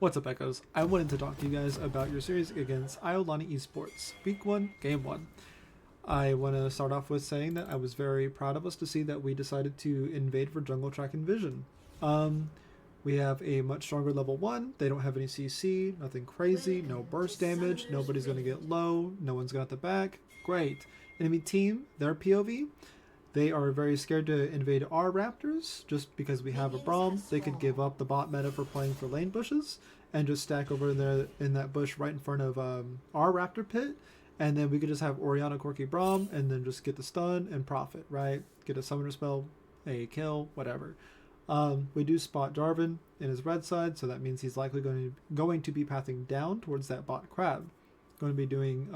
What's up, Echoes? I wanted to talk to you guys about your series against Iolani Esports. Week 1, Game 1. I want to start off with saying that I was very proud of us to see that we decided to invade for Jungle Track and Vision. We have a much stronger level 1. They don't have any CC, nothing crazy, no burst damage, nobody's going to get low, no one's got the back. Great. Enemy team, their POV. They are very scared to invade our Raptors, just because we have a Braum. They could give up the bot meta for playing for lane bushes, and just stack over there in that bush right in front of our Raptor pit, and then we could just have Orianna, Corki, Braum, and then just get the stun and profit, right? Get a summoner spell, a kill, whatever. We do spot Jarvan in his red side, so that means he's likely going to be pathing down towards that bot crab. Going to be doing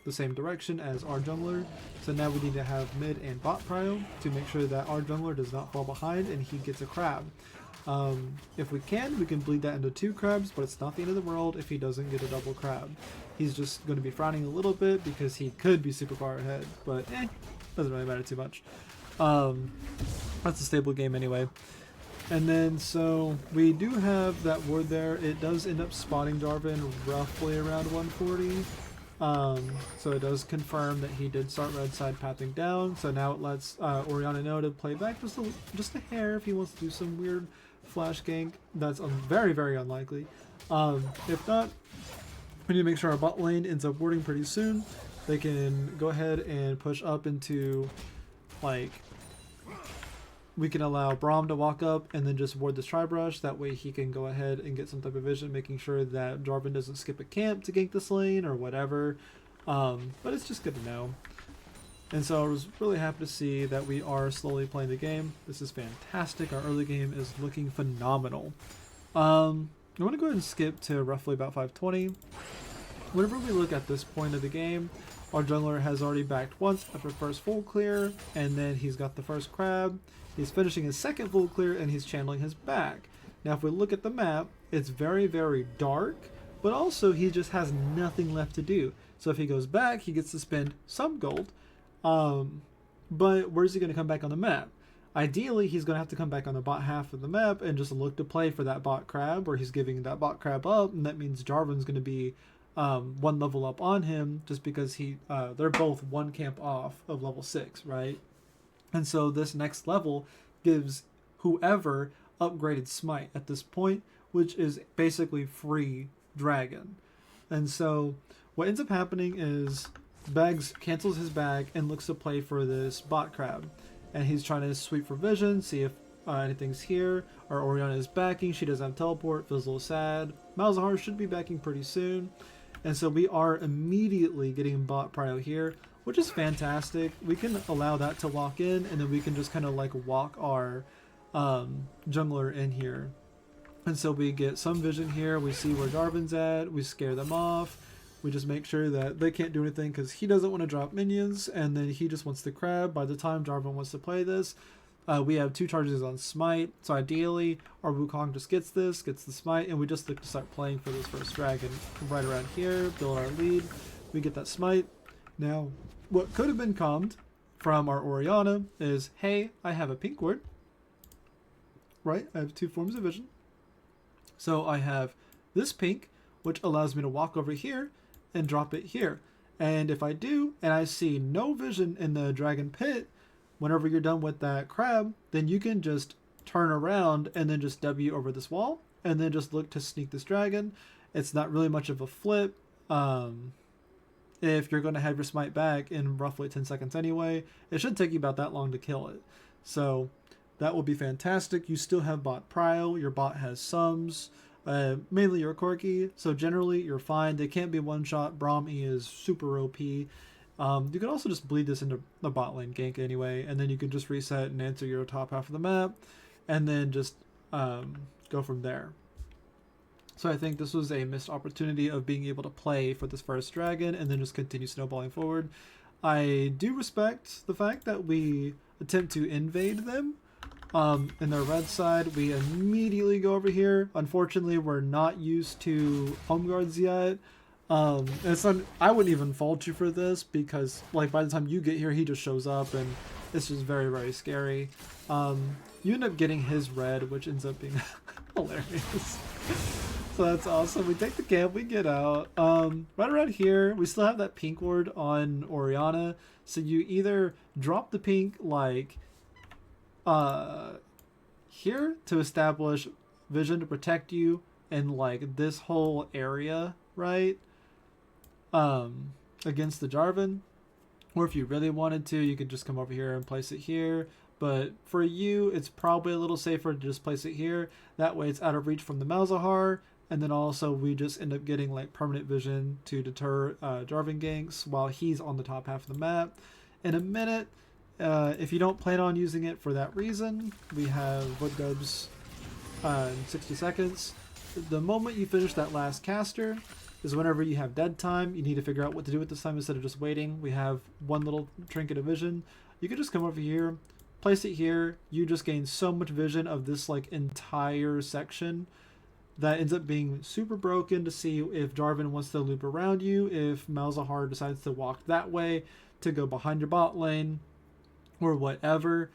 the same direction as our jungler, so now we need to have mid and bot prio to make sure that our jungler does not fall behind and he gets a crab. If we can bleed that into 2 crabs, but it's not the end of the world if he doesn't get a double crab. He's just going to be frowning a little bit because he could be super far ahead, but doesn't really matter too much. That's a stable game anyway. And then, so we do have that ward there. It does end up spotting Jarvan roughly around 140. So it does confirm that he did start red side pathing down. So now it lets Orianna know to play back just a hair if he wants to do some weird flash gank. That's very, very unlikely. If not, we need to make sure our bot lane ends up warding pretty soon. They can go ahead and push up into, like, we can allow Braum to walk up and then just ward this Tri-Brush. That way he can go ahead and get some type of vision, making sure that Jarvan doesn't skip a camp to gank this lane or whatever. But it's just good to know. And so I was really happy to see that we are slowly playing the game. This is fantastic. Our early game is looking phenomenal. I'm going to go ahead and skip to roughly about 520. Whenever we look at this point of the game, our jungler has already backed once after first full clear, and then he's got the first crab. He's finishing his second full clear, and he's channeling his back. Now if we look at the map, it's very, very dark, but also he just has nothing left to do. So if he goes back, he gets to spend some gold, but where's he going to come back on the map? Ideally, he's going to have to come back on the bot half of the map and just look to play for that bot crab, where he's giving that bot crab up, and that means Jarvan's going to be one level up on him, just because they're both one camp off of level 6, right? And so this next level gives whoever upgraded smite at this point, which is basically free dragon. And so what ends up happening is Bags cancels his bag and looks to play for this bot crab. And he's trying to sweep for vision, see if anything's here. Our Orianna is backing, she doesn't have teleport, feels a little sad. Malzahar should be backing pretty soon. And so we are immediately getting bot prio here, which is fantastic. We can allow that to lock in, and then we can just kind of like walk our jungler in here. And so we get some vision here, we see where Jarvan's at, we scare them off, we just make sure that they can't do anything because he doesn't want to drop minions, and then he just wants the crab. By the time Jarvan wants to play this, we have 2 charges on smite, so ideally our Wukong just gets the smite, and we just look to start playing for this first dragon right around here, build our lead, we get that smite. Now, what could have been calmed from our Orianna is, hey, I have a pink ward, right? I have 2 forms of vision. So I have this pink, which allows me to walk over here and drop it here. And if I do, and I see no vision in the dragon pit, whenever you're done with that crab, then you can just turn around and then just W over this wall, and then just look to sneak this dragon. It's not really much of a flip. If you're going to have your smite back in roughly 10 seconds anyway, it should take you about that long to kill it. So that will be fantastic. You still have bot prio, your bot has sums, mainly your Corki, so generally you're fine. They can't be one shot. Braum E is super OP. You can also just bleed this into the bot lane gank anyway, and then you can just reset and answer your top half of the map, and then just go from there. So I think this was a missed opportunity of being able to play for this first dragon and then just continue snowballing forward. I do respect the fact that we attempt to invade them. In their red side, we immediately go over here. Unfortunately, we're not used to home guards yet. I wouldn't even fault you for this, because like by the time you get here, he just shows up and it's just very, very scary. You end up getting his red, which ends up being hilarious. So that's awesome. We take the camp, we get out. Right around here, we still have that pink ward on Oriana. So you either drop the pink like here to establish vision to protect you in like this whole area, right? Against the Jarvan. Or if you really wanted to, you could just come over here and place it here. But for you, it's probably a little safer to just place it here. That way it's out of reach from the Malzahar. And then also we just end up getting like permanent vision to deter Jarvan ganks while he's on the top half of the map. In a minute, if you don't plan on using it for that reason, we have Wood Gubs in 60 seconds. The moment you finish that last caster is whenever you have dead time. You need to figure out what to do with this time instead of just waiting. We have one little trinket of vision. You can just come over here, place it here. You just gain so much vision of this like entire section that ends up being super broken to see if Jarvan wants to loop around you, if Malzahar decides to walk that way to go behind your bot lane, or whatever.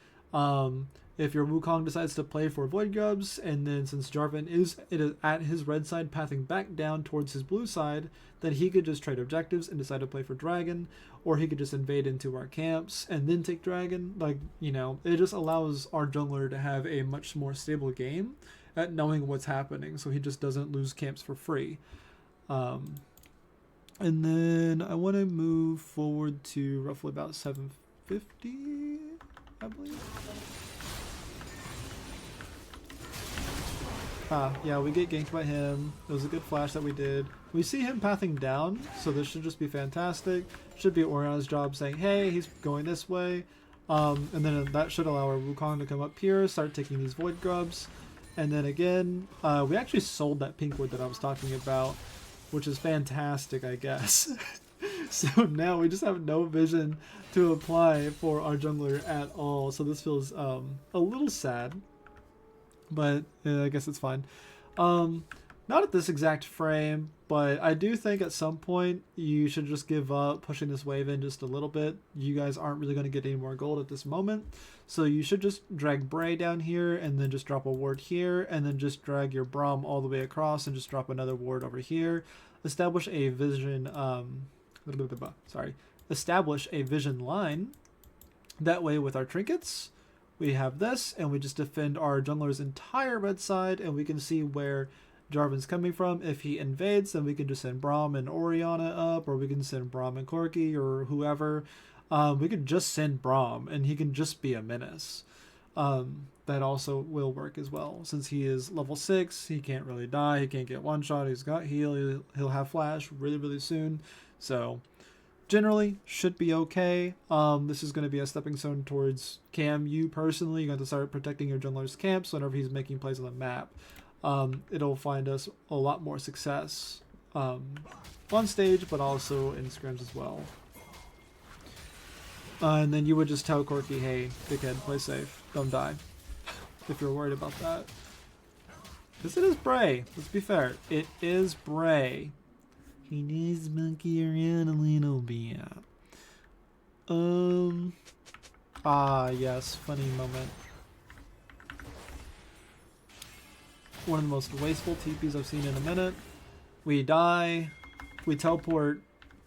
If your Wukong decides to play for Void Grubs, and then since Jarvan is at his red side pathing back down towards his blue side, then he could just trade objectives and decide to play for Dragon, or he could just invade into our camps and then take Dragon. Like, you know, it just allows our jungler to have a much more stable game at knowing what's happening, so he just doesn't lose camps for free. And then I want to move forward to roughly about 750, I believe. Yeah, we get ganked by him. It was a good flash that we did. We see him pathing down, so this should just be fantastic. Should be Oriana's job saying, hey, he's going this way. And then that should allow our Wukong to come up here, start taking these Void Grubs. And then again, we actually sold that pink wood that I was talking about, which is fantastic, I guess. So now we just have no vision to apply for our jungler at all. So this feels a little sad, but I guess it's fine. Not at this exact frame, but I do think at some point you should just give up pushing this wave in just a little bit. You guys aren't really going to get any more gold at this moment. So you should just drag Bray down here and then just drop a ward here, and then just drag your Braum all the way across and just drop another ward over here. Establish a vision, establish a vision line. That way with our trinkets, we have this, and we just defend our jungler's entire red side, and we can see where Jarvan's coming from. If he invades, then we can just send Braum and Oriana up, or we can send Braum and Corki, or whoever. We could just send Braum, and he can just be a menace. That also will work as well. Since he is level 6, he can't really die, he can't get one shot, he's got heal, he'll have flash really, really soon. So generally should be okay. This is going to be a stepping stone towards Cam. You personally, you're going to start protecting your jungler's camps whenever he's making plays on the map. It'll find us a lot more success on stage, but also in scrims as well. And then you would just tell Corki, hey, dickhead, play safe, don't die, if you're worried about that. Because it is Bray, let's be fair, it is Bray. He needs monkey around a little bit. Yes, funny moment. One of the most wasteful TPs I've seen in a minute. We die, we teleport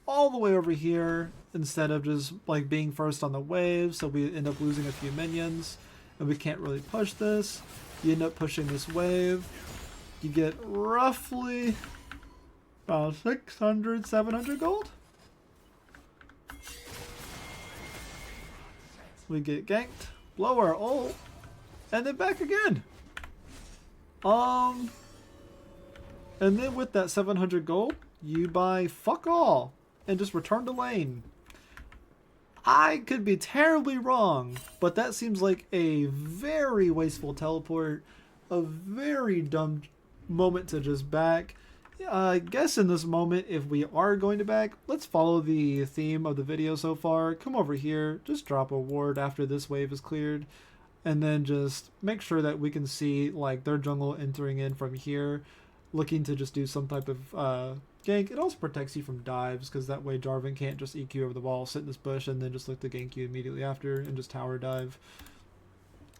all the way over here instead of just like being first on the wave, so we end up losing a few minions, and we can't really push this. You end up pushing this wave, you get roughly about 600, 700 gold. We get ganked, blow our ult, and then back again. And then with that 700 gold, you buy fuck all and just return to lane. I could be terribly wrong, but that seems like a very wasteful teleport, a very dumb moment to just back. I guess in this moment, if we are going to back, let's follow the theme of the video so far. Come over here, just drop a ward after this wave is cleared, and then just make sure that we can see like their jungle entering in from here, looking to just do some type of gank. It also protects you from dives, because that way Jarvan can't just EQ over the wall, sit in this bush, and then just look to gank you immediately after and just tower dive.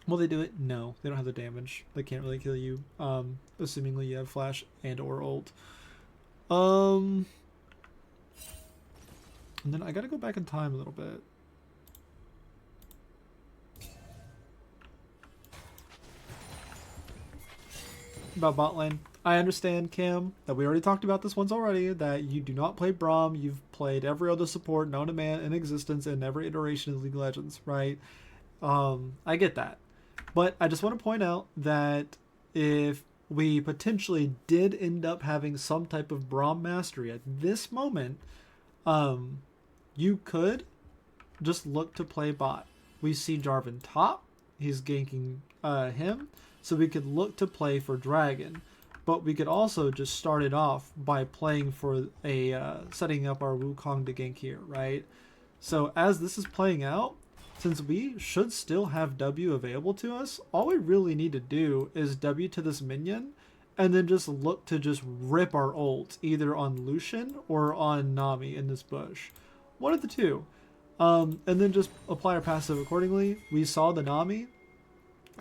Will they do it? No, they don't have the damage. They can't really kill you. Assumingly you have flash and or ult. And then I gotta go back in time a little bit. About bot lane. I understand, Cam, that we already talked about this once already, that you do not play Braum. You've played every other support known to man in existence in every iteration of League of Legends, right? I get that. But I just want to point out that if we potentially did end up having some type of Braum mastery at this moment, you could just look to play bot. We see Jarvan top. He's ganking him. So we could look to play for Dragon. But we could also just start it off by playing for a setting up our Wukong to gank here, right? So as this is playing out, since we should still have W available to us, all we really need to do is W to this minion and then just look to just rip our ult either on Lucian or on Nami in this bush. One of the two. And then just apply our passive accordingly. We saw the Nami.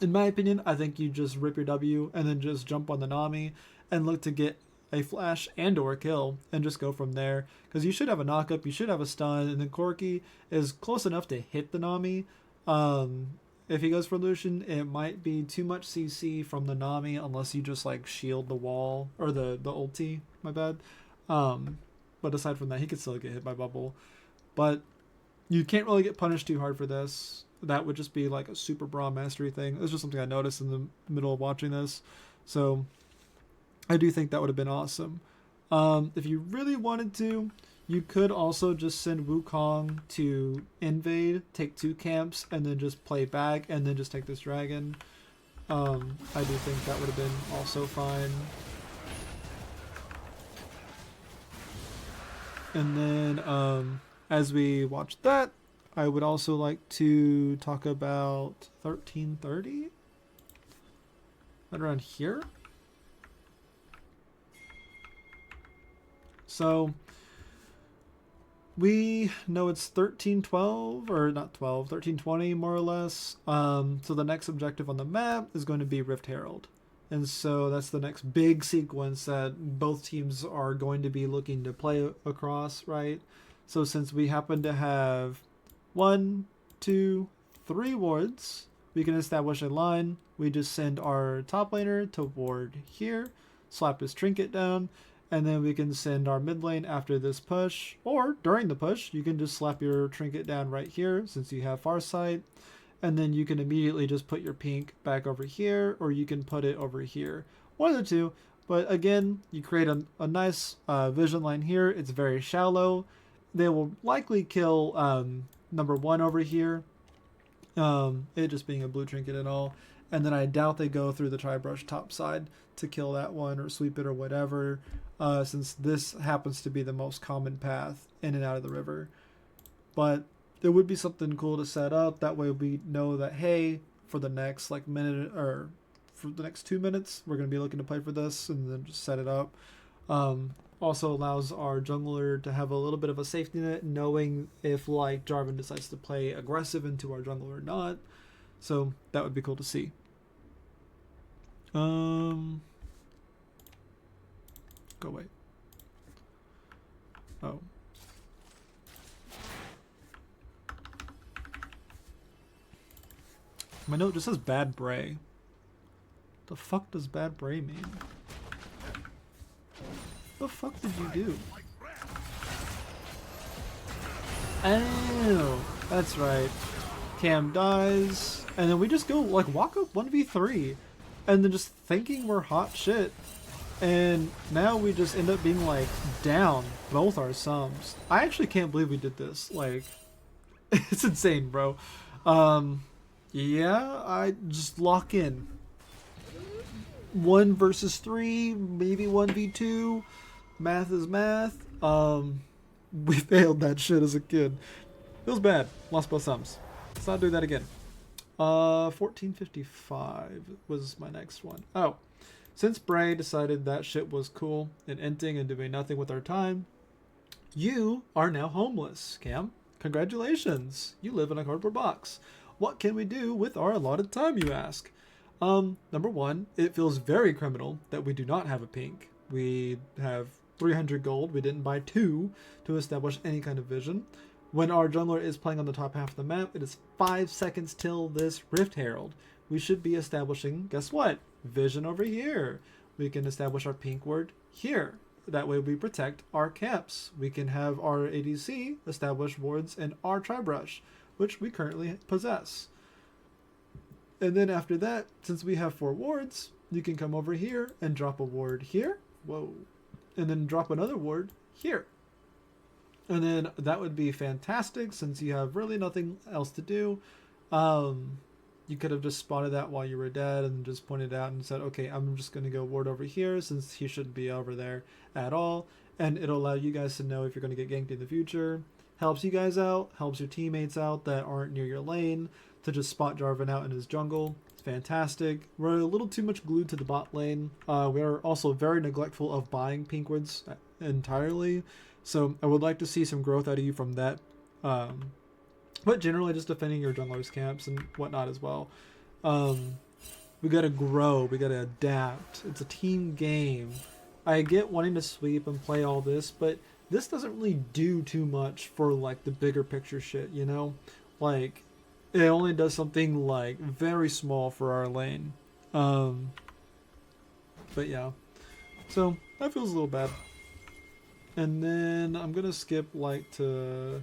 In my opinion, I think you just rip your W and then just jump on the Nami and look to get a flash and or a kill and just go from there, because you should have a knockup, you should have a stun, and then Corki is close enough to hit the Nami. If he goes for Lucian, it might be too much CC from the Nami unless you just like shield the wall or the ulti, my bad. But aside from that, he could still get hit by bubble, but you can't really get punished too hard for this. That would just be like a super Braum mastery thing. It was just something I noticed in the middle of watching this, so I do think that would have been awesome. If you really wanted to, you could also just send Wukong to invade, take 2 camps, and then just play back, and then just take this dragon. I do think that would have been also fine. And then as we watch that, I would also like to talk about 1330. Right around here. So we know it's 1312, or not 12, 1320 more or less. So the next objective on the map is going to be Rift Herald. And so that's the next big sequence that both teams are going to be looking to play across, right? So since we happen to have 1, 2, 3 wards, we can establish a line. We just send our top laner to ward here, slap his trinket down, and then we can send our mid lane after this push, or during the push, you can just slap your trinket down right here since you have Farsight, and then you can immediately just put your pink back over here, or you can put it over here. One of the two, but again, you create a nice vision line here. It's very shallow. They will likely kill number 1 over here, it just being a blue trinket and all, and then I doubt they go through the tri-brush top side to kill that one or sweep it or whatever, since this happens to be the most common path in and out of the river. But it would be something cool to set up. That way we know that, hey, for the next like minute or for the next 2 minutes, we're going to be looking to play for this, and then just set it up. Also allows our jungler to have a little bit of a safety net, knowing if like Jarvan decides to play aggressive into our jungle or not. So that would be cool to see. Go away. Oh. My note just says bad Bray. The fuck does bad Bray mean? What the fuck did you do? Oh, that's right. Cam dies, and then we just go like walk up 1v3, and then just thinking we're hot shit, and now we just end up being like down both our sums. I actually can't believe we did this. Like, it's insane, bro. Yeah, I just lock in. 1 versus 3, maybe 1v2. Math is math. We failed that shit as a kid. It was bad. Lost both sums. Let's not do that again. 1455 was my next one. Oh, since Bray decided that shit was cool and inting and doing nothing with our time, you are now homeless, Cam. Congratulations. You live in a cardboard box. What can we do with our allotted time, you ask? Number one, it feels very criminal that we do not have a pink. We have 300 gold. We didn't buy 2 to establish any kind of vision. When our jungler is playing on the top half of the map, it is 5 seconds till this Rift Herald. We should be establishing, guess what? Vision over here. We can establish our pink ward here. That way we protect our camps. We can have our ADC establish wards in our Tribrush, which we currently possess. And then after that, since we have 4 wards, you can come over here and drop a ward here. Whoa. And then drop another ward here. And then that would be fantastic since you have really nothing else to do. You could have just spotted that while you were dead and just pointed out and said, okay, I'm just going to go ward over here since he shouldn't be over there at all. And it'll allow you guys to know if you're going to get ganked in the future. Helps you guys out, helps your teammates out that aren't near your lane to just spot Jarvan out in his jungle. It's fantastic. We're a little too much glued to the bot lane. We are also very neglectful of buying pink wards entirely. So I would like to see some growth out of you from that. But generally just defending your jungler's camps and whatnot as well. We gotta grow, we gotta adapt. It's a team game. I get wanting to sweep and play all this, but this doesn't really do too much for like the bigger picture shit, you know? Like, it only does something like very small for our lane. But yeah. So that feels a little bad. And then I'm gonna skip like to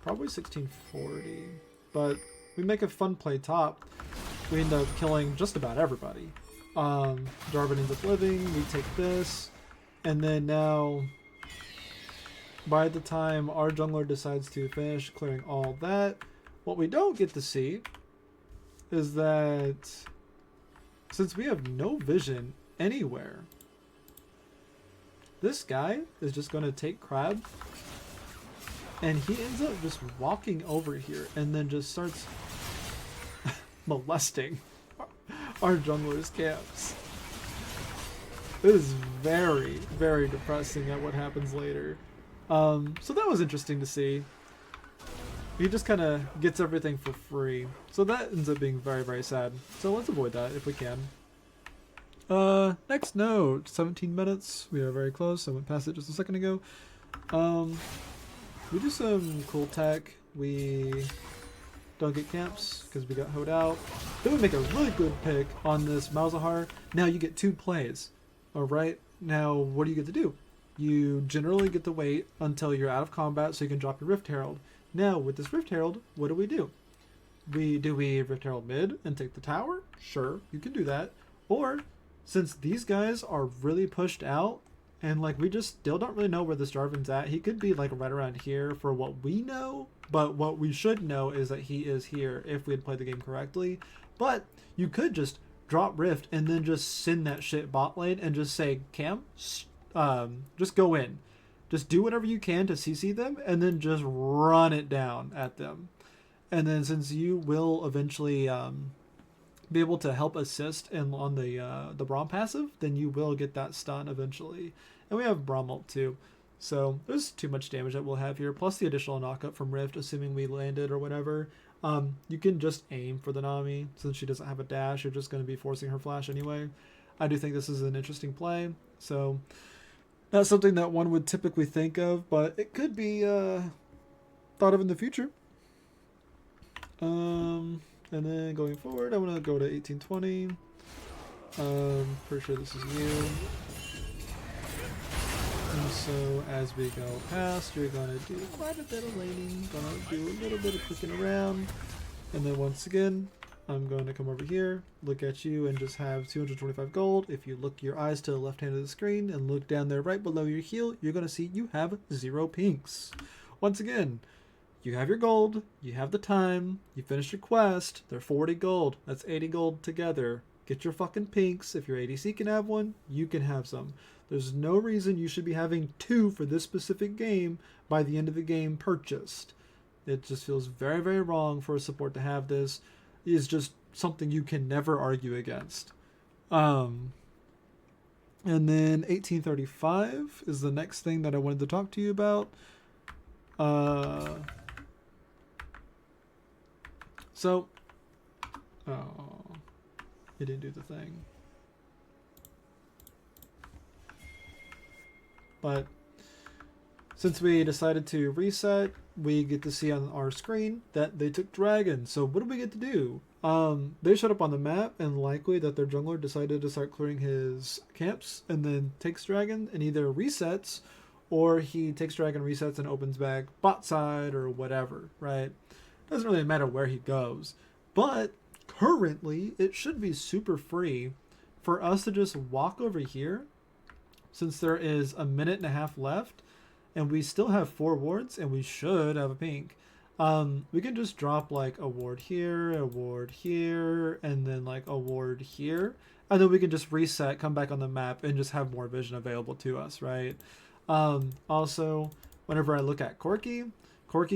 probably 1640, but we make a fun play top. We end up killing just about everybody. Jarvan ends up living, we take this, and then now by the time our jungler decides to finish clearing all that, what we don't get to see is that since we have no vision anywhere, this guy is just going to take crab. And he ends up just walking over here and then just starts molesting our jungler's camps. It is very, very depressing at what happens later. So that was interesting to see. He just kind of gets everything for free. So that ends up being very, very sad. So let's avoid that if we can. Next note, 17 minutes. We are very close. I went past it just a second ago. We do some cool tech. We don't get camps because we got hoed out. Then we make a really good pick on this Malzahar. Now you get 2 plays. Alright, now what do you get to do? You generally get to wait until you're out of combat so you can drop your Rift Herald. Now with this Rift Herald, what do? Do we Rift Herald mid and take the tower? Sure, you can do that. Or, since these guys are really pushed out, and like we just still don't really know where this Jarvan's at. He could be like right around here for what we know, but what we should know is that he is here if we had played the game correctly. But you could just drop Rift and then just send that shit bot lane and just say, Cam, just go in. Just do whatever you can to CC them and then just run it down at them. And then since you will eventually be able to help assist on the Braum passive, then you will get that stun eventually. And we have Braum ult too. So there's too much damage that we'll have here, plus the additional knockup from Rift, assuming we landed or whatever. You can just aim for the Nami. Since she doesn't have a dash, you're just going to be forcing her flash anyway. I do think this is an interesting play. So not something that one would typically think of, but it could be thought of in the future. And then going forward, I'm going to go to 1820. Pretty sure this is new. And so as we go past, you're going to do quite a bit of laning, going to do a little bit of clicking around. And then once again, I'm going to come over here, look at you, and just have 225 gold. If you look your eyes to the left hand of the screen and look down there right below your heel, you're going to see you have 0 pinks. Once again, you have your gold, you have the time, you finished your quest, they're 40 gold, that's 80 gold together. Get your fucking pinks. If your ADC can have one, you can have some. There's no reason you should be having 2 for this specific game by the end of the game purchased. It just feels very, very wrong for a support to have this. It's just something you can never argue against. And then 1835 is the next thing that I wanted to talk to you about. So Oh, he didn't do the thing. But since we decided to reset, we get to see on our screen that they took dragon. So what do we get to do? They showed up on the map, and likely that their jungler decided to start clearing his camps and then takes dragon and either resets, or he takes dragon, resets, and opens back bot side or whatever, right? Doesn't really matter where he goes. But currently, it should be super free for us to just walk over here, since there is a minute and a half left, and we still have 4 wards, and we should have a pink. We can just drop like a ward here, and then like a ward here, and then we can just reset, come back on the map, and just have more vision available to us, right? Also, whenever I look at Corki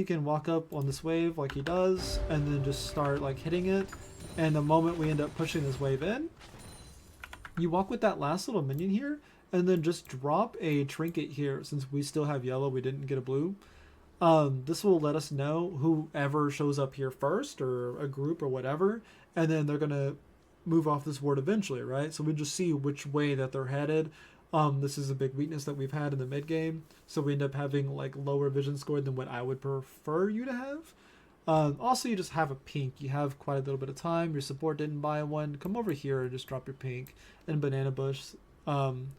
can walk up on this wave like he does, and then just start like hitting it, and the moment we end up pushing this wave in, you walk with that last little minion here, and then just drop a trinket here. Since we still have yellow, we didn't get a blue. This will let us know whoever shows up here first, or a group or whatever, and then they're gonna move off this ward eventually, right? So we just see which way that they're headed. This is a big weakness that we've had in the mid game, so we end up having like lower vision score than what I would prefer you to have. Also, you just have a pink. You have quite a little bit of time. Your support didn't buy one. Come over here and just drop your pink and banana bush,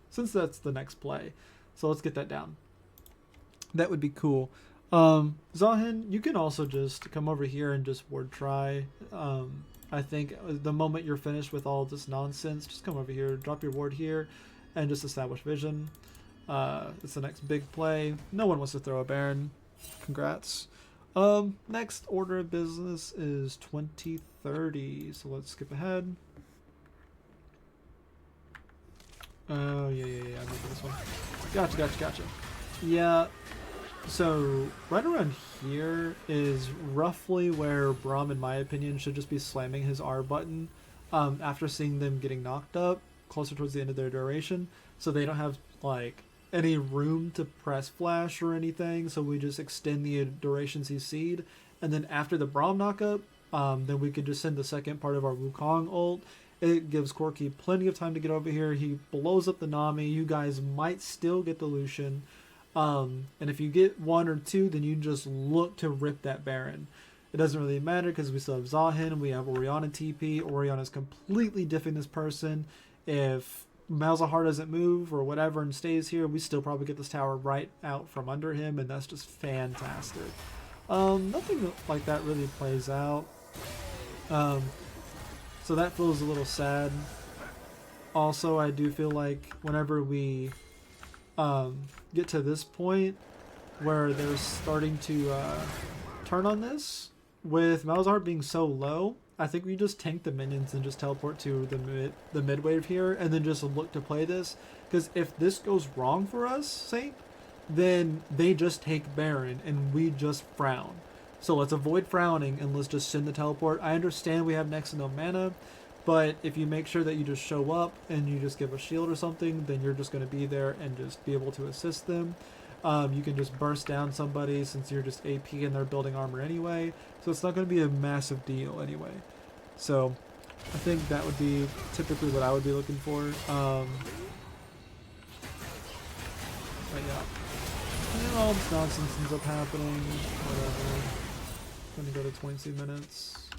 since that's the next play. So let's get that down. That would be cool. Zahin, you can also just come over here and just ward try. I think the moment you're finished with all this nonsense, just come over here, drop your ward here, and just establish vision. It's the next big play. No one wants to throw a Baron. Congrats. Next order of business is 2030. So let's skip ahead. Oh, yeah. I remember this one. Gotcha. Yeah. So right around here is roughly where Braum, in my opinion, should just be slamming his R button after seeing them getting knocked up closer towards the end of their duration. So they don't have like any room to press flash or anything. So we just extend the duration CC'd. And then after the Braum knockup, then we could just send the second part of our Wukong ult. It gives Corki plenty of time to get over here. He blows up the Nami. You guys might still get the Lucian. And if you get 1 or 2, then you just look to rip that Baron. It doesn't really matter because we still have Zahin, we have Orianna TP. Orianna's completely diffing this person. If Malzahar doesn't move or whatever and stays here, we still probably get this tower right out from under him, and that's just fantastic. Nothing like that really plays out. So that feels a little sad. Also, I do feel like whenever we get to this point where they're starting to turn on this, with Malzahar being so low, I think we just tank the minions and just teleport to the mid wave here, and then just look to play this. Because if this goes wrong for us, Saint, then they just take Baron and we just frown. So let's avoid frowning and let's just send the teleport. I understand we have next to no mana, but if you make sure that you just show up and you just give a shield or something, then you're just going to be there and just be able to assist them. You can just burst down somebody since you're just AP and they're building armor anyway. So it's not going to be a massive deal anyway. So I think that would be typically what I would be looking for. But yeah. And all this nonsense ends up happening. Whatever. Going to go to 22 minutes.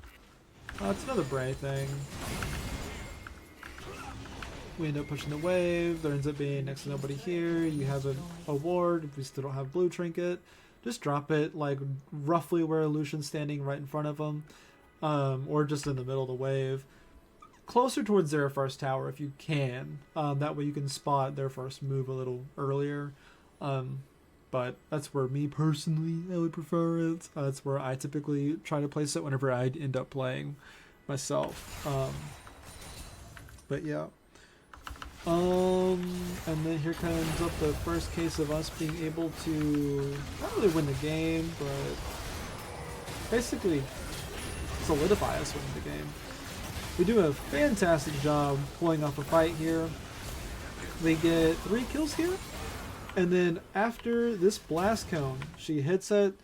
It's another Bray thing. We end up pushing the wave. There ends up being next to nobody here. You have a ward. We still don't have blue trinket. Just drop it like roughly where Lucian's standing right in front of him. Or just in the middle of the wave. Closer towards their first tower if you can. That way you can spot their first move a little earlier. But that's where me personally, I would prefer it. That's where I typically try to place it whenever I end up playing myself. But yeah. And then here comes up the first case of us being able to not really win the game, but basically solidify us winning the game. We do a fantastic job pulling off a fight here. We get 3 kills here. And then after this blast cone, she hits it.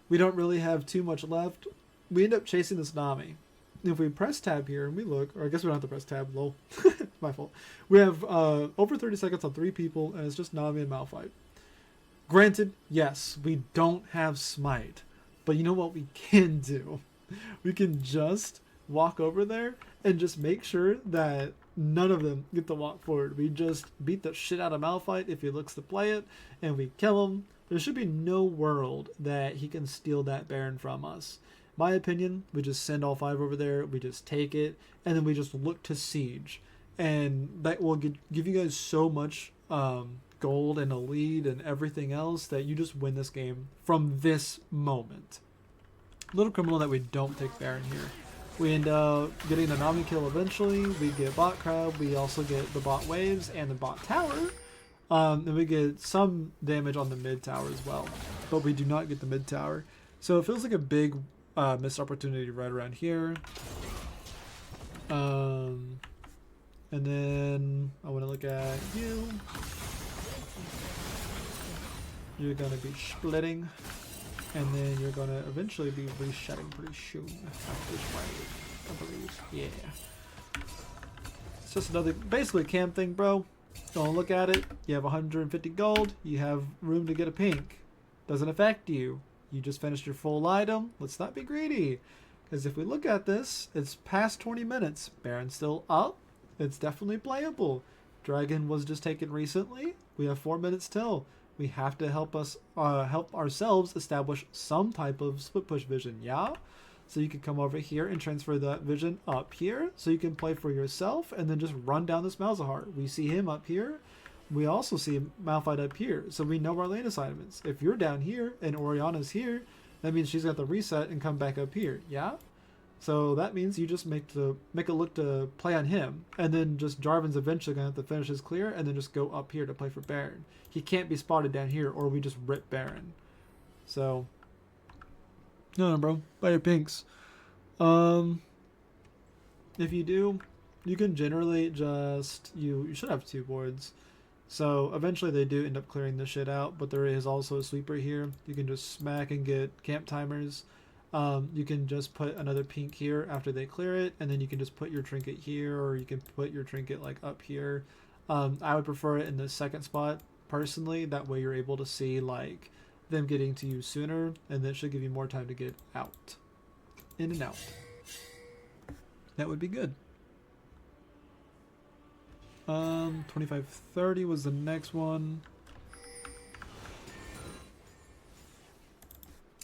We don't really have too much left. We end up chasing this Nami. if we press tab here and we look, or I guess we don't have to press tab, lol. It's my fault. We have over 30 seconds on 3 people, and it's just Nami and Malphite. Granted, yes, we don't have smite, but you know what we can do? We can just walk over there and just make sure that none of them get to walk forward. We just beat the shit out of Malphite if he looks to play it, and we kill him. There should be no world that he can steal that Baron from us. My opinion, we just send all 5 over there, we just take it, and then we just look to siege. And that will give you guys so much gold and a lead and everything else that you just win this game from this moment. Little criminal that we don't take Baron here. We end up getting the Nami kill eventually, we get bot crowd, we also get the bot waves and the bot tower. And we get some damage on the mid tower as well, but we do not get the mid tower. So it feels like a big missed opportunity right around here. And then I want to look at you. You're going to be splitting, and then you're going to eventually be resetting pretty soon after this fight, I believe. Yeah. It's just another, basically a camp thing, bro. Don't look at it. You have 150 gold. You have room to get a pink. Doesn't affect you. You just finished your full item. Let's not be greedy. Because if we look at this, it's past 20 minutes. Baron's still up. It's definitely playable. Dragon was just taken recently. We have 4 minutes till. We have to help ourselves establish some type of split push vision, yeah? So you can come over here and transfer that vision up here, so you can play for yourself and then just run down this Malzahar. We see him up here. We also see Malphite up here, so we know our lane assignments. If you're down here and Oriana's here, that means she's got to reset and come back up here, yeah? So that means you just make a look to play on him, and then just Jarvan's eventually going to have to finish his clear and then just go up here to play for Baron. He can't be spotted down here or we just rip Baron. So, no, bro, buy your pinks. If you do, you can generally just, you should have 2 boards. So eventually they do end up clearing this shit out, but there is also a sweeper here. You can just smack and get camp timers. You can just put another pink here after they clear it, and then you can just put your trinket here, or you can put your trinket like up here. I would prefer it in the second spot personally. That way you're able to see like them getting to you sooner, and that should give you more time to get out, in and out. That would be good. 2530 was the next one.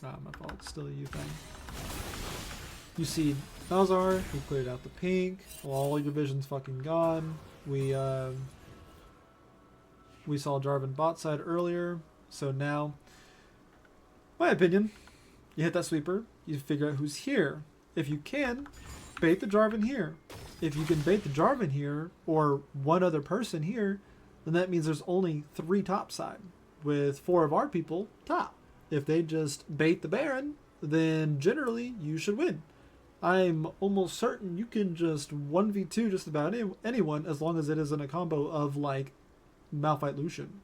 Ah, my fault. It's still a U thing. You see Malzahar, he cleared out the pink. Well, all your vision's fucking gone. We saw Jarvan bot side earlier, so now, my opinion, you hit that sweeper, you figure out who's here. If you can, bait the Jarvan here. If you can bait the Jarvan here, or one other person here, then that means there's only 3 top side, with 4 of our people top. If they just bait the Baron, then generally you should win. I'm almost certain you can just 1v2 just about anyone, as long as it isn't a combo of like Malphite Lucian.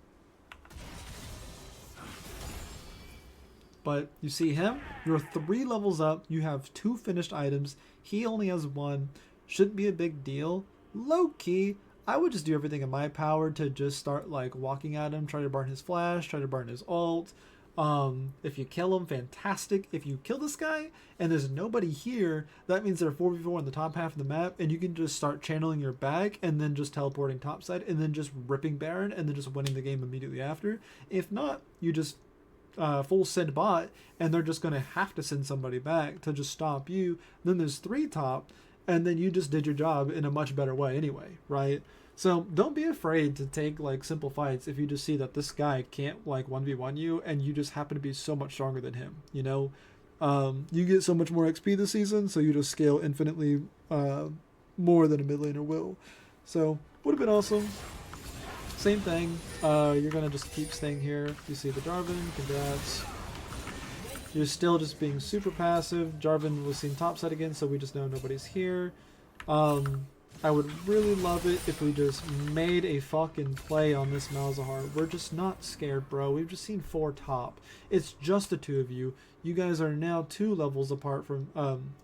But you see him, you're 3 levels up, you have 2 finished items, he only has 1. Shouldn't be a big deal. Low key, I would just do everything in my power to just start like walking at him, try to burn his flash, try to burn his ult. If you kill him, fantastic. If you kill this guy and there's nobody here, that means they're 4v4 on the top half of the map, and you can just start channeling your back and then just teleporting topside and then just ripping Baron and then just winning the game immediately after. If not, you just full send bot, and they're just going to have to send somebody back to just stop you. Then there's 3 top, and then you just did your job in a much better way anyway, right? So don't be afraid to take like simple fights if you just see that this guy can't like 1v1 you and you just happen to be so much stronger than him, you know? You get so much more XP this season, so you just scale infinitely more than a mid laner will. So would have been awesome. Same thing, you're gonna just keep staying here. You see the Jarvan, congrats. You're still just being super passive. Jarvan was seen topside again, so we just know nobody's here. I would really love it if we just made a fucking play on this Malzahar. We're just not scared, bro. We've just seen 4 top. It's just the 2 of you. You guys are now 2 levels apart from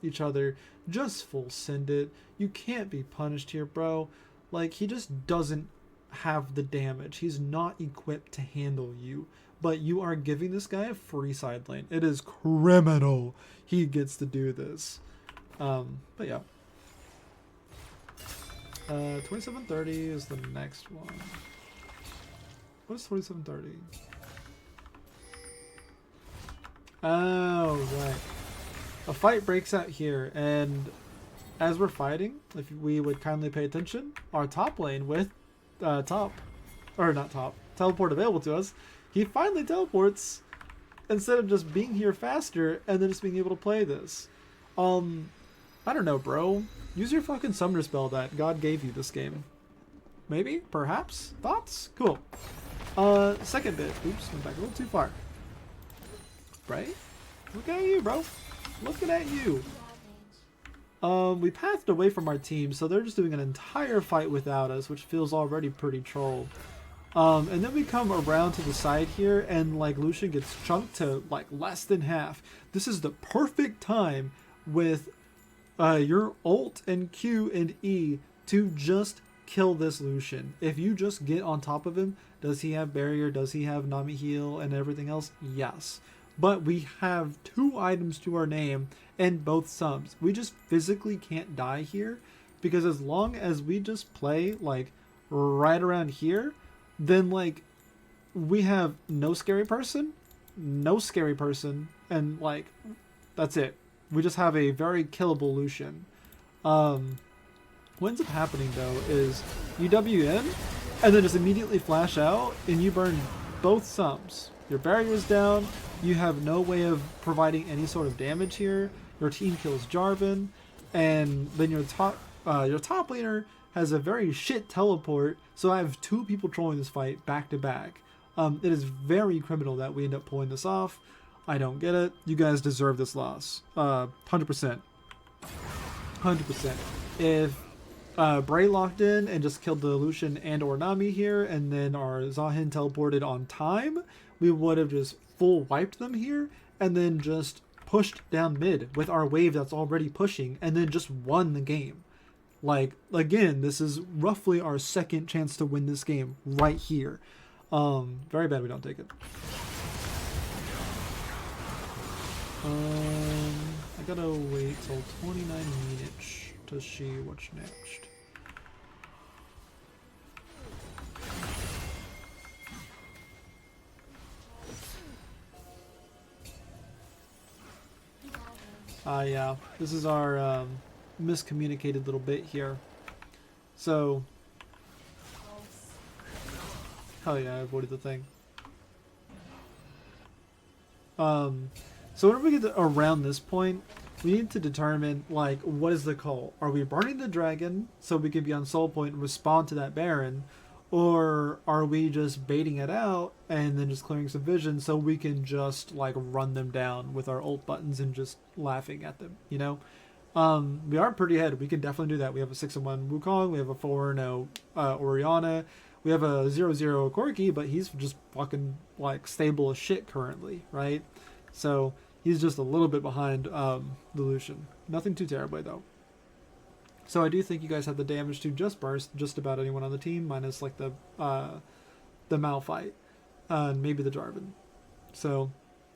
each other. Just full send it. You can't be punished here, bro. Like, he just doesn't have the damage. He's not equipped to handle you. But you are giving this guy a free side lane. It is criminal. He gets to do this. But yeah. 2730 is the next one. What is 2730? Oh, right. A fight breaks out here, and as we're fighting, if we would kindly pay attention, our top lane with teleport available to us, he finally teleports instead of just being here faster and then just being able to play this. I don't know, bro. Use your fucking summoner spell that God gave you this game. Maybe? Perhaps? Thoughts? Cool. Second bit. Oops, went back a little too far. Bray? Look at you, bro. Looking at you. We pathed away from our team, so they're just doing an entire fight without us, which feels already pretty troll. And then we come around to the side here, and like Lucian gets chunked to like less than half. This is the perfect time with your ult and Q and E to just kill this Lucian. If you just get on top of him, does he have barrier? Does he have Nami heal and everything else? Yes. But we have 2 items to our name and both subs. We just physically can't die here, because as long as we just play like right around here, then like we have no scary person, and like that's it. We just have a very killable Lucian. What ends up happening though is you W in and then just immediately flash out and you burn both subs. Your barrier's down, you have no way of providing any sort of damage here. Your team kills Jarvan, and then your top laner has a very shit teleport, so I have 2 people trolling this fight back to back. It is very criminal that we end up pulling this off. I don't get it. You guys deserve this loss. 100%. 100%. If Bray locked in and just killed the Lucian and or Nami here, and then our Zahin teleported on time, we would have just full wiped them here, and then just pushed down mid with our wave that's already pushing, and then just won the game. Like, again, this is roughly our second chance to win this game right here. Very bad we don't take it. I gotta wait till 29 minutes to see what's next. Yeah, this is our miscommunicated little bit here. So, hell yeah, I avoided the thing. So whenever we get to around this point, we need to determine, like, what is the call? Are we burning the dragon so we can be on soul point and respond to that Baron? Or are we just baiting it out and then just clearing some vision so we can just, like, run them down with our ult buttons and just laughing at them, you know? We are pretty ahead. We can definitely do that. We have a 6-1 Wukong. We have a 4-0 Orianna. We have a 0-0 Corki, but he's just fucking, like, stable as shit currently, right? So he's just a little bit behind the Lucian. Nothing too terribly, though. So I do think you guys have the damage to just burst just about anyone on the team, minus like the Malphite, and maybe the Jarvan. So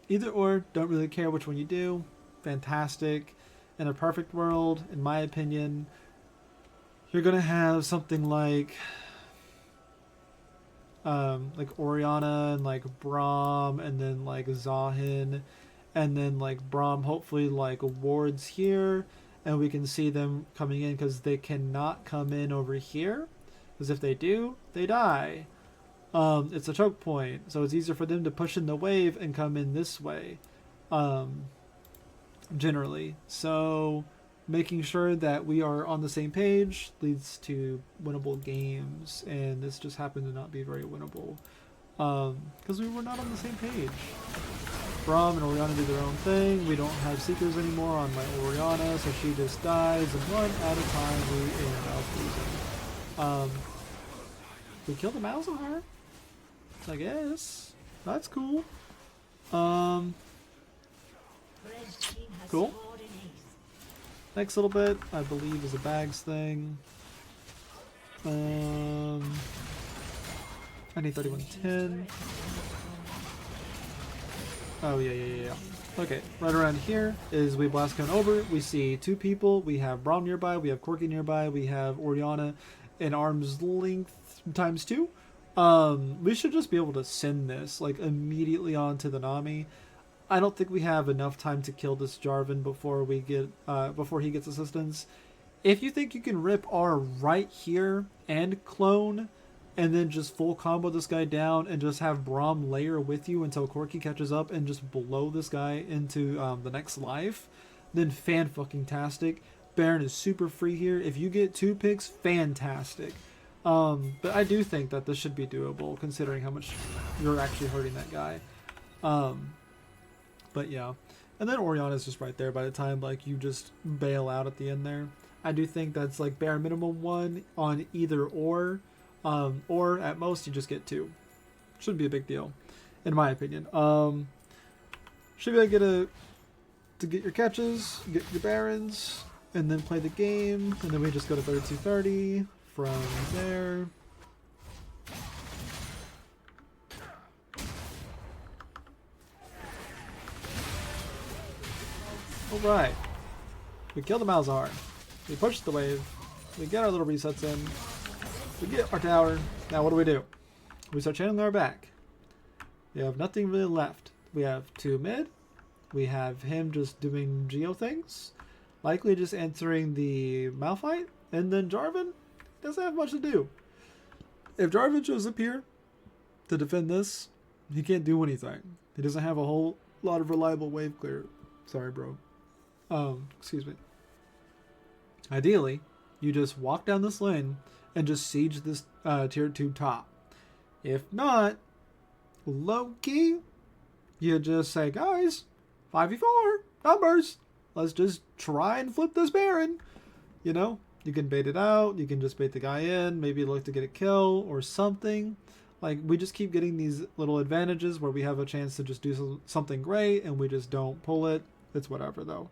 either or, don't really care which one you do. Fantastic. In a perfect world, in my opinion, you're gonna have something like Orianna and like Braum, and then like Zahin, and then like Braum hopefully like wards here. And we can see them coming in because they cannot come in over here. Because if they do, they die. It's a choke point. So it's easier for them to push in the wave and come in this way. Generally. So making sure that we are on the same page leads to winnable games. And this just happened to not be very winnable. Because we were not on the same page. Braum and Oriana do their own thing. We don't have Seekers anymore on my Oriana, so she just dies, and one at a time we end up losing. We killed the Malzahar, I guess. That's cool. Cool. Next little bit, I believe, is a bags thing. I need 3110. Oh, yeah. Okay, right around here is we blast cone over. We see two people. We have Braum nearby. We have Corki nearby. We have Oriana in arm's length times 2. We should just be able to send this like immediately onto the Nami. I don't think we have enough time to kill this Jarvan before we get before he gets assistance. If you think you can rip R right here and clone, and then just full combo this guy down and just have Braum layer with you until Corki catches up and just blow this guy into the next life, then fan-fucking-tastic. Baron is super free here. If you get 2 picks, fantastic. But I do think that this should be doable considering how much you're actually hurting that guy. But yeah. And then Oriana's just right there by the time like you just bail out at the end there. I do think that's like bare minimum 1 on either or at most you just get 2. Shouldn't be a big deal, in my opinion. Should be able to get your catches, get your barons, and then play the game, and then we just go to 32-30 from there. Alright. We kill the Malzahar. We push the wave. We get our little resets in. We get our tower. Now what do? We start channeling our back. We have nothing really left. We have 2 mid. We have him just doing Geo things. Likely just answering the Malphite. And then Jarvan doesn't have much to do. If Jarvan shows up here to defend this, he can't do anything. He doesn't have a whole lot of reliable wave clear. Sorry, bro. Excuse me. Ideally, you just walk down this lane and just siege this tier 2 top. If not, low-key, you just say, guys, 5v4, numbers. Let's just try and flip this Baron. You know, you can bait it out. You can just bait the guy in. Maybe look to get a kill or something. Like, we just keep getting these little advantages where we have a chance to just do something great and we just don't pull it. It's whatever, though.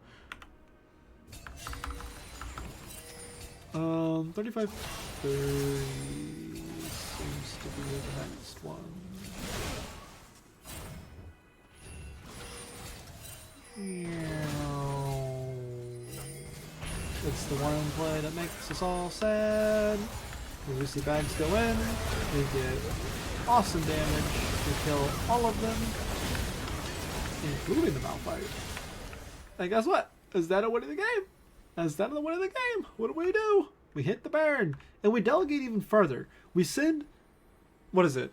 35 30 seems to be the next one. It's the one play that makes us all sad. We see bags go in, we get awesome damage, we kill all of them, including the Malphite. And guess what? Is that a win of the game? Is that the win of the game? What do? We hit the Baron, and we delegate even further. We send, what is it?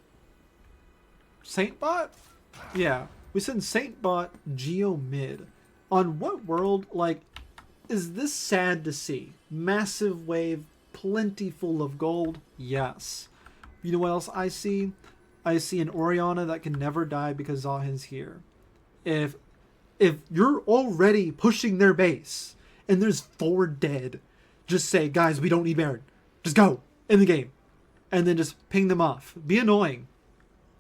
Saintbot? Yeah, we send Saintbot Geo mid. On what world, like, is this sad to see? Massive wave, plenty full of gold, yes. You know what else I see? I see an Oriana that can never die because Zahin's here. If you're already pushing their base and there's 4 dead, just say, guys, we don't need Baron. Just go in the game. And then just ping them off. Be annoying.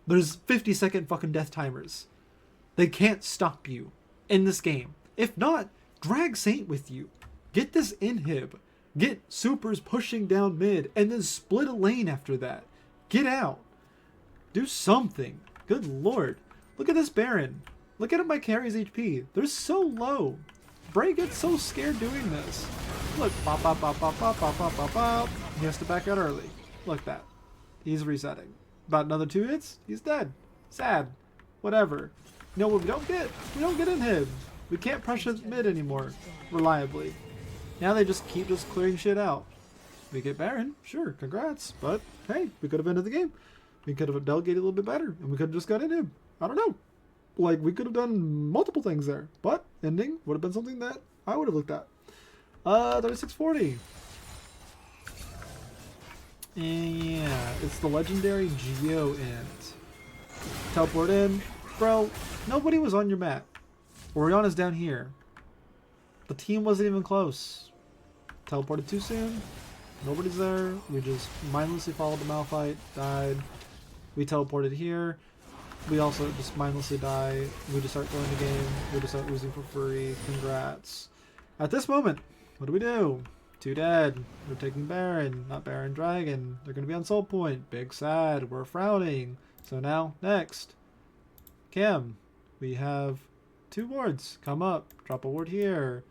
There's 50-second fucking death timers. They can't stop you in this game. If not, drag Saint with you. Get this inhib. Get supers pushing down mid and then split a lane after that. Get out. Do something. Good lord. Look at this Baron. Look at my carry's HP. They're so low. Bray gets so scared doing this. Look, pop, pop, pop, pop, pop, pop, pop, pop, pop. He has to back out early. Look at that. He's resetting. About another 2 hits, he's dead. Sad. Whatever. You know what we don't get? We don't get inhib. We can't pressure mid anymore, reliably. Now they just keep just clearing shit out. We get Baron, sure, congrats. But, hey, we could have ended the game. We could have delegated a little bit better, and we could have just got inhib. I don't know. Like, we could have done multiple things there. But, ending would have been something that I would have looked at. 3640. And yeah, it's the legendary Geo Int. Teleport in, Bro, nobody was on your map. Oriana's down here. The team wasn't even close. Teleported too soon. Nobody's there. We just mindlessly followed the Malphite. Died. We teleported here. We also just mindlessly die. We just start throwing the game. We just start losing for free. Congrats. At this moment, what do? 2 dead. We're taking Baron. Not Baron, Dragon. They're going to be on Soul Point. Big sad. We're frowning. So now, next. Cam. We have 2 wards. Come up. Drop a ward here.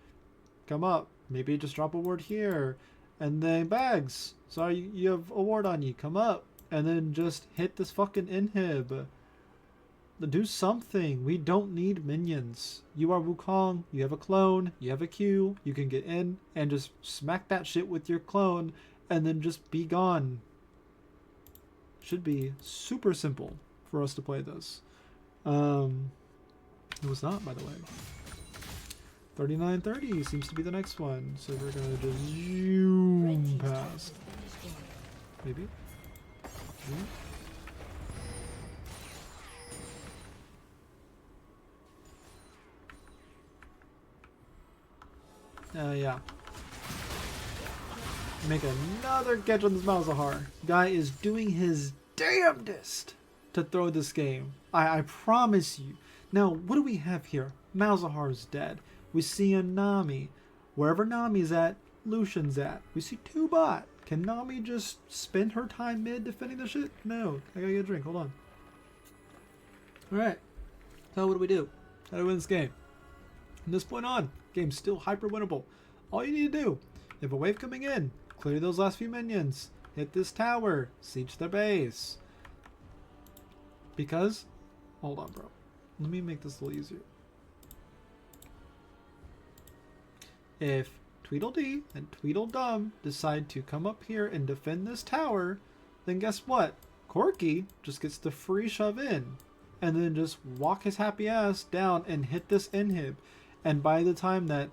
Come up. Maybe just drop a ward here. And then bags. Sorry, you have a ward on you. Come up. And then just hit this fucking inhib. Do something. We don't need minions. You are Wukong. You have a clone. You have a Q. You can get in and just smack that shit with your clone and then just be gone. Should be super simple for us to play this. It was not, by the way. 3930 seems to be the next one. So we're going to just zoom past. Maybe? Yeah. Make another catch on this Malzahar. Guy is doing his damnedest to throw this game. I promise you. Now, what do we have here? Malzahar's dead. We see a Nami. Wherever Nami's at, Lucian's at. We see 2 bot. Can Nami just spend her time mid defending the shit? No. I gotta get a drink. Hold on. Alright. So what do? How do we win this game? From this point on, game's still hyper winnable. All you need to do, if a wave coming in, clear those last few minions, hit this tower, siege their base. Because, hold on, bro. Let me make this a little easier. If Tweedledee and Tweedledum decide to come up here and defend this tower, then guess what? Corky just gets the free shove in and then just walk his happy ass down and hit this inhib. And by the time that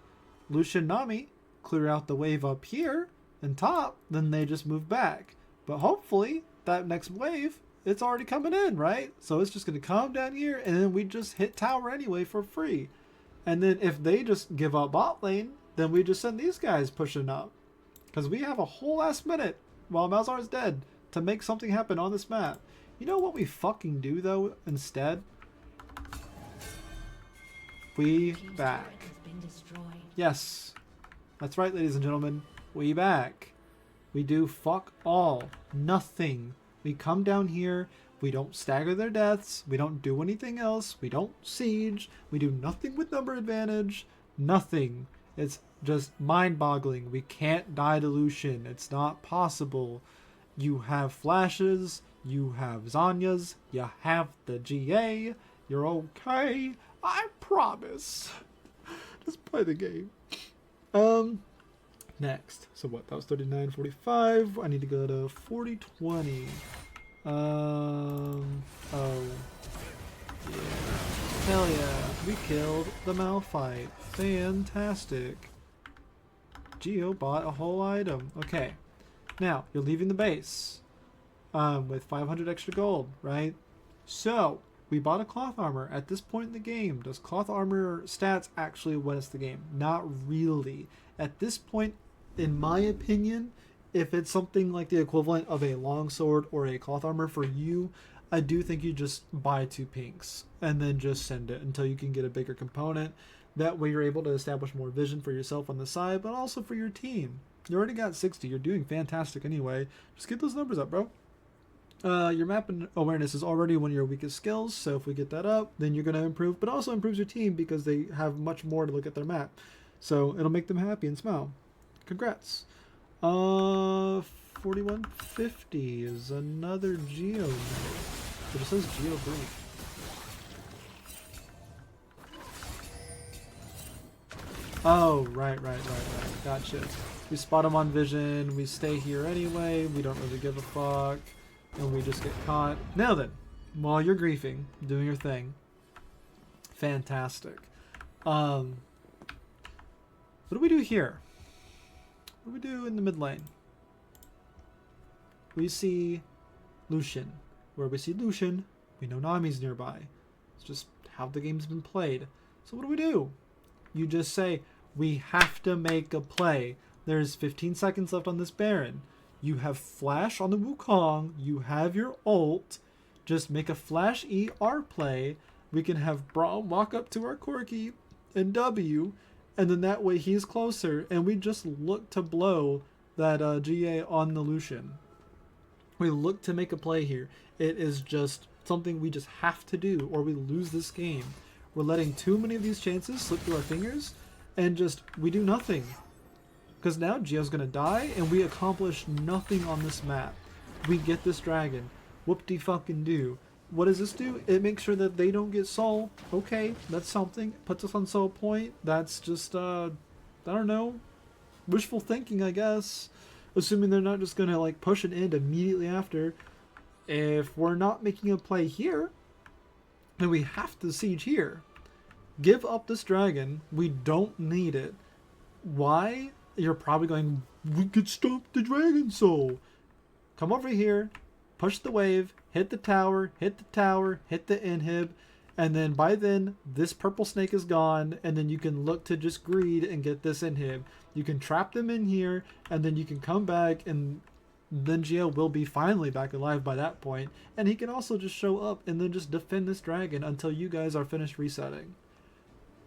Lucian Nami clear out the wave up here and top, then they just move back. But hopefully that next wave, it's already coming in, right? So it's just going to come down here and then we just hit tower anyway for free. And then if they just give up bot lane, then we just send these guys pushing up. Because we have a whole last minute while Malzahar is dead to make something happen on this map. You know what we fucking do though instead? We back. Yes. That's right, ladies and gentlemen. We back. We do fuck all. Nothing. We come down here. We don't stagger their deaths. We don't do anything else. We don't siege. We do nothing with number advantage. Nothing. It's just mind-boggling. We can't die to Lucian. It's not possible. You have flashes. You have Zanyas. You have the GA. You're okay. I promise. Just play the game. Next. So what? That was 39.45. I need to go to 40.20. Oh. Yeah. Hell yeah. We killed the Malphite. Fantastic. Geo bought a whole item. Okay. Now, you're leaving the base. With 500 extra gold, right? So, we bought a cloth armor. At this point in the game, does cloth armor stats actually win us the game? Not really. At this point, in my opinion, if it's something like the equivalent of a longsword or a cloth armor for you, I do think you just buy 2 pinks and then just send it until you can get a bigger component. That way you're able to establish more vision for yourself on the side, but also for your team. You already got 60. You're doing fantastic anyway. Just get those numbers up, bro. Your map and awareness is already one of your weakest skills, so if we get that up, then you're going to improve, but also improves your team because they have much more to look at their map. So it'll make them happy and smile. Congrats. 4150 is another Geo node. But it says Geo Brief. Oh, right. Gotcha. We spot them on vision, we stay here anyway, we don't really give a fuck, and we just get caught. Now then, while you're griefing, doing your thing. Fantastic. What do we do here? What do we do in the mid lane? We see Lucian. Where we see Lucian, we know Nami's nearby. It's just how the game's been played. So what do? You just say, we have to make a play. There's 15 seconds left on this Baron. You have flash on the Wukong. You have your ult. Just make a flash ER play. We can have Braum walk up to our Corki and W, and then that way he's closer, and we just look to blow that GA on the Lucian. We look to make a play here. It is just something we just have to do, or we lose this game. We're letting too many of these chances slip through our fingers, and just, we do nothing. Because now Gio's going to die, and we accomplish nothing on this map. We get this dragon. Whoop-de-fucking-do. What does this do? It makes sure that they don't get soul. Okay, that's something. Puts us on soul point. That's just, I don't know, wishful thinking, I guess. Assuming they're not just going to, like, push an end immediately after. If we're not making a play here, then we have to siege here. Give up this dragon. We don't need it. Why? You're probably going, we could stop the dragon soul. Come over here, push the wave, hit the tower, hit the inhib, and then by then, this purple snake is gone, and then you can look to just greed and get this inhib. You can trap them in here, and then you can come back, and then Gio will be finally back alive by that point, and he can also just show up and then just defend this dragon until you guys are finished resetting.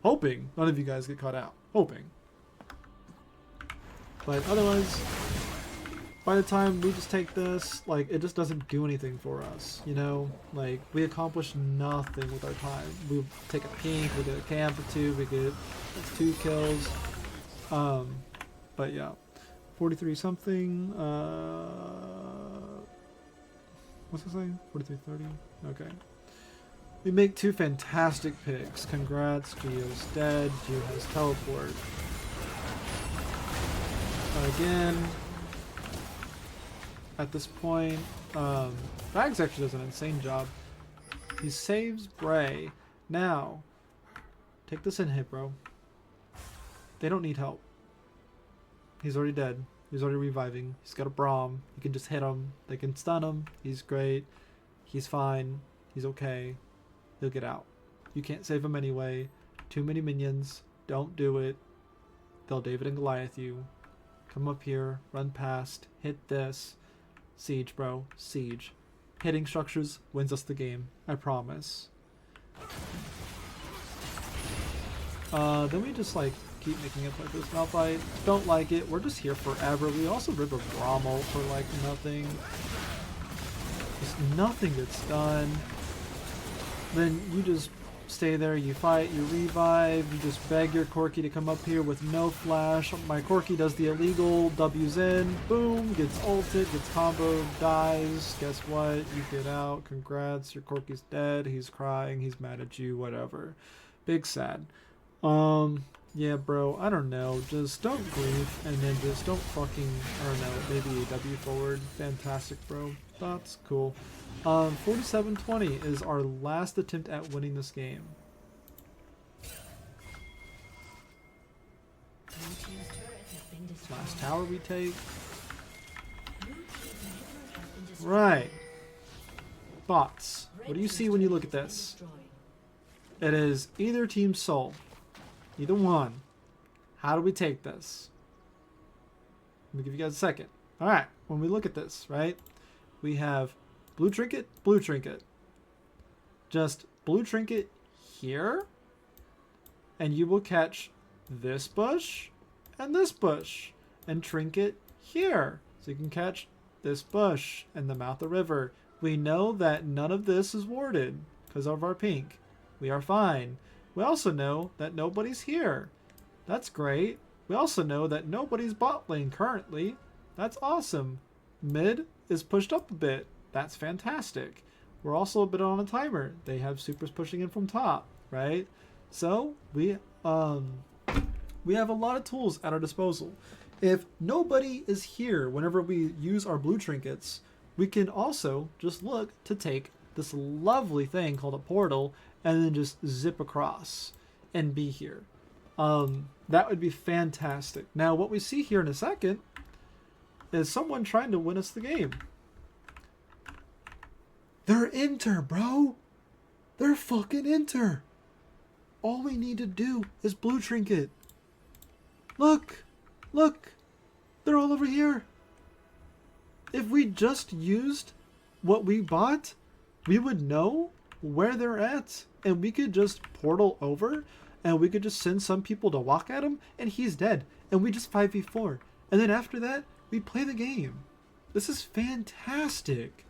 Hoping none of you guys get caught out. Hoping. But otherwise, by the time we just take this, like, it just doesn't do anything for us, you know? Like, we accomplish nothing with our time. We take a pink, we get a camp for 2, we get 2 kills. But yeah, 43 something, what's it saying? 43.30? Okay. We make 2 fantastic picks. Congrats, Gio's dead, Gio has teleport. Again, at this point, Bags actually does an insane job. He saves Bray. Now, take this in hit, bro. They don't need help. He's already dead. He's already reviving. He's got a Braum. You can just hit him. They can stun him. He's great. He's fine. He's okay. He'll get out. You can't save him anyway. Too many minions. Don't do it. They'll David and Goliath you. Come up here. Run past. Hit this. Siege, bro. Siege. Hitting structures wins us the game. I promise. Then we just, like, keep making it like this. Malphite. Don't like it. We're just here forever. We also rip a Rommel for, like, nothing. Just nothing gets done. Then you just stay there, you fight, you revive, you just beg your Corki to come up here with no flash. My Corki does the illegal, W's in, boom, gets ulted, gets comboed, dies. Guess what? You get out. Congrats, your Corki's dead, he's crying, he's mad at you, whatever. Big sad. Yeah, bro, I don't know. Just don't grief, and then just don't fucking, I don't know, maybe a W forward. Fantastic, bro. That's cool. 47-20 is our last attempt at winning this game. Last tower we take. Right. Thoughts. What do you see when you look at this? It is either team's soul. Either one. How do we take this? Let me give you guys a second. Alright, when we look at this, right? We have blue trinket, blue trinket. Just blue trinket here. And you will catch this bush and this bush. And trinket here. So you can catch this bush and the mouth of the river. We know that none of this is warded because of our pink. We are fine. We also know that nobody's here. That's great. We also know that nobody's bot lane currently. That's awesome. Mid is pushed up a bit. That's fantastic. We're also a bit on a timer. They have supers pushing in from top, right? So we have a lot of tools at our disposal. If nobody is here whenever we use our blue trinkets, we can also just look to take this lovely thing called a portal and then just zip across and be here. That would be fantastic. Now, what we see here in a second is someone trying to win us the game. They're Inter, bro. They're fucking enter. All we need to do is blue trinket. Look. Look. They're all over here. If we just used what we bought, we would know where they're at. And we could just portal over. And we could just send some people to walk at him. And he's dead. And we just 5v4. And then after that, we play the game. This is fantastic.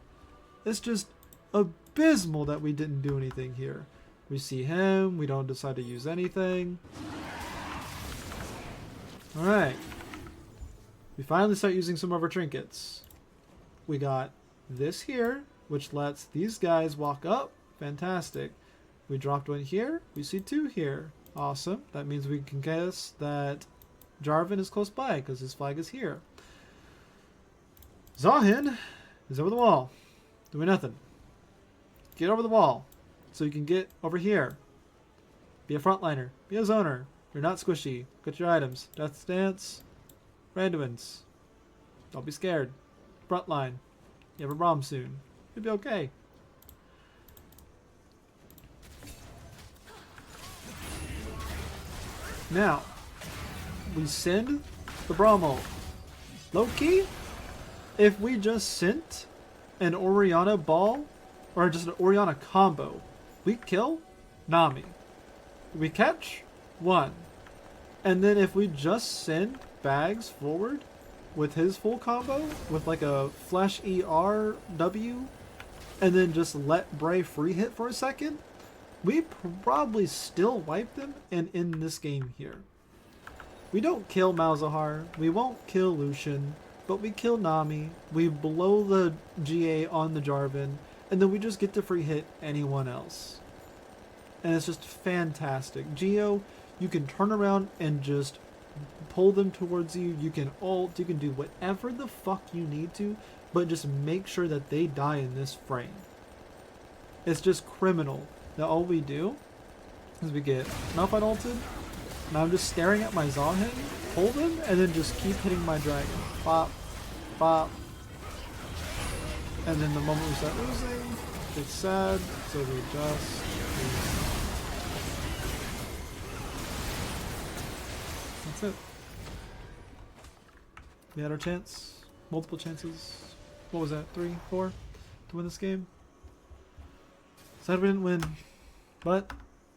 It's just abysmal that we didn't do anything here. We see him. We don't decide to use anything. Alright. We finally start using some of our trinkets. We got this here, which lets these guys walk up. Fantastic. We dropped one here. We see two here. Awesome. That means we can guess that Jarvan is close by because his flag is here. Zahin is over the wall. Doing nothing. Get over the wall so you can get over here. Be a frontliner. Be a zoner. You're not squishy. Get your items. Death Stance. Randomins. Don't be scared. Frontline. You have a bomb soon. You'll be okay. Now, we send the Brahmo. Low key, if we just sent an Orianna ball, or just an Orianna combo, we kill Nami. We catch one. And then if we just send Bags forward with his full combo, with like a Flash ER W, and then just let Bray free hit for a second, we probably still wipe them and end this game here. We don't kill Malzahar, we won't kill Lucian, but we kill Nami, we blow the GA on the Jarvan, and then we just get to free hit anyone else. And it's just fantastic. Geo, you can turn around and just pull them towards you, you can ult, you can do whatever the fuck you need to, but just make sure that they die in this frame. It's just criminal. Now all we do is we get Malphite ulted, and I'm just staring at my Zahin, hold him, and then just keep hitting my dragon. Bop, bop. And then the moment we start losing, it's sad, so we just lose. That's it. We had our chance, multiple chances. What was that, 3, 4 to win this game? Sad we didn't win, but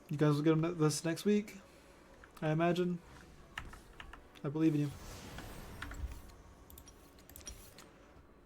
you guys will get this next week, I imagine. I believe in you.